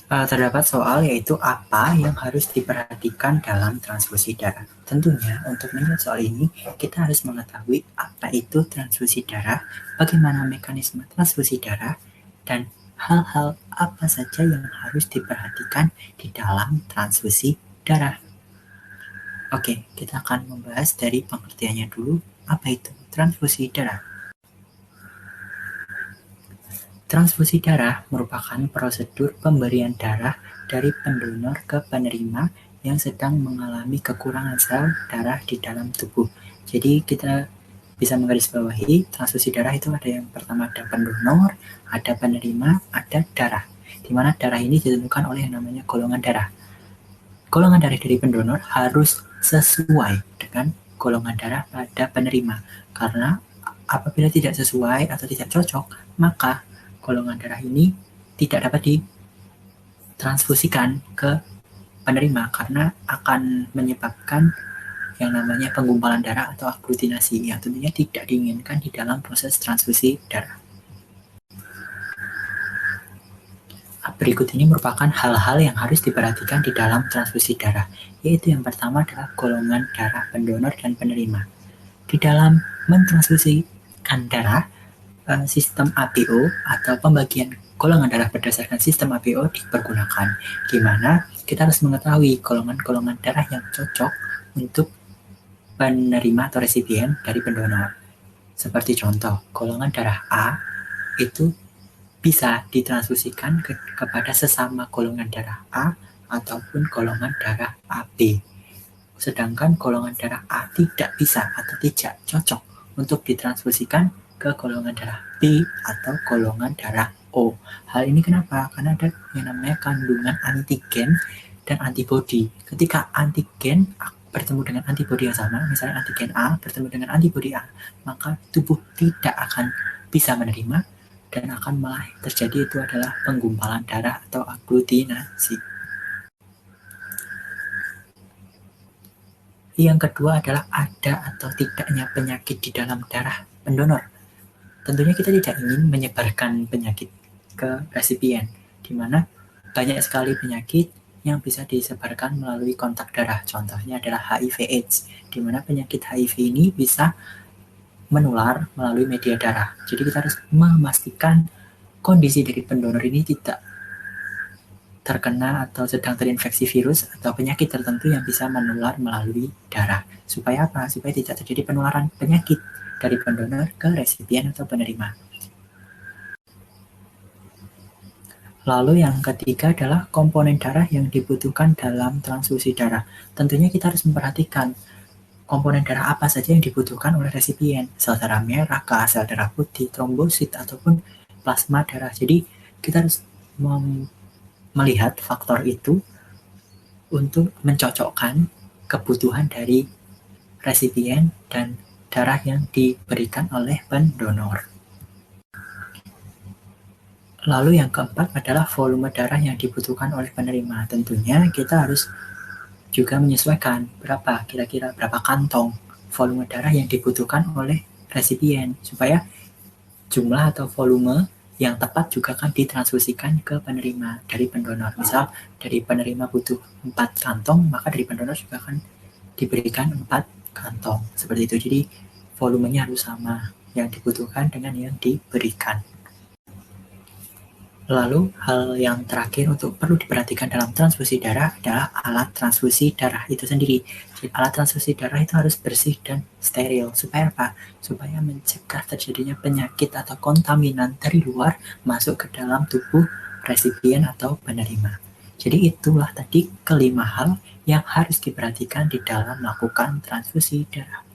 Terdapat soal yaitu apa yang harus diperhatikan dalam transfusi darah. Tentunya untuk menjawab soal ini kita harus mengetahui apa itu transfusi darah, bagaimana mekanisme transfusi darah, dan hal-hal apa saja yang harus diperhatikan di dalam transfusi darah. Oke, kita akan membahas dari pengertiannya dulu. Apa itu transfusi darah? Transfusi darah merupakan prosedur pemberian darah dari pendonor ke penerima yang sedang mengalami kekurangan sel darah di dalam tubuh. Jadi kita bisa menggarisbawahi transfusi darah itu ada yang pertama ada pendonor, ada penerima, ada darah. Di mana darah ini ditentukan oleh yang namanya golongan darah. Golongan darah dari pendonor harus sesuai dengan golongan darah pada penerima. Karena apabila tidak sesuai atau tidak cocok, maka golongan darah ini tidak dapat ditransfusikan ke penerima karena akan menyebabkan yang namanya penggumpalan darah atau aglutinasi yang tentunya tidak diinginkan di dalam proses transfusi darah. Berikut ini merupakan hal-hal yang harus diperhatikan di dalam transfusi darah, yaitu yang pertama adalah golongan darah pendonor dan penerima. Di dalam mentransfusikan darah, sistem APO atau pembagian golongan darah berdasarkan sistem APO dipergunakan, di mana kita harus mengetahui golongan-golongan darah yang cocok untuk penerima atau resipien dari pendonor. Seperti contoh, golongan darah A itu bisa ditransfusikan kepada sesama golongan darah A ataupun golongan darah AB. Sedangkan golongan darah A tidak bisa atau tidak cocok untuk ditransfusikan ke golongan darah B atau golongan darah O. Hal ini kenapa? Karena ada yang namanya kandungan antigen dan antibodi. Ketika antigen bertemu dengan antibodi yang sama, misalnya antigen A bertemu dengan antibodi A, maka tubuh tidak akan bisa menerima dan akan malah terjadi itu adalah penggumpalan darah atau aglutinasi. Yang kedua adalah ada atau tidaknya penyakit di dalam darah pendonor. Tentunya kita tidak ingin menyebarkan penyakit ke resipien, di mana banyak sekali penyakit yang bisa disebarkan melalui kontak darah. Contohnya adalah HIV/AIDS, di mana penyakit HIV ini bisa menular melalui media darah. Jadi kita harus memastikan kondisi dari pendonor ini tidak terkena atau sedang terinfeksi virus atau penyakit tertentu yang bisa menular melalui darah. Supaya apa? Supaya tidak terjadi penularan penyakit dari pendonor ke resipien atau penerima. Lalu yang ketiga adalah komponen darah yang dibutuhkan dalam transfusi darah. Tentunya kita harus memperhatikan komponen darah apa saja yang dibutuhkan oleh resipien, sel darah merah, sel darah putih, trombosit, ataupun plasma darah. Jadi kita harus melihat faktor itu untuk mencocokkan kebutuhan dari resipien dan darah yang diberikan oleh pendonor. Lalu yang keempat adalah volume darah yang dibutuhkan oleh penerima. Tentunya kita harus juga menyesuaikan kira-kira berapa kantong volume darah yang dibutuhkan oleh resipien supaya jumlah atau volume yang tepat juga akan ditransfusikan ke penerima dari pendonor. Misal dari penerima butuh 4 kantong, maka dari pendonor juga akan diberikan 4 kantong. Seperti itu. Jadi volumenya harus sama yang dibutuhkan dengan yang diberikan. Lalu, hal yang terakhir untuk perlu diperhatikan dalam transfusi darah adalah alat transfusi darah itu sendiri. Jadi, alat transfusi darah itu harus bersih dan steril. Supaya apa? Supaya mencegah terjadinya penyakit atau kontaminan dari luar masuk ke dalam tubuh resipien atau penerima. Jadi, itulah tadi kelima hal yang harus diperhatikan di dalam melakukan transfusi darah.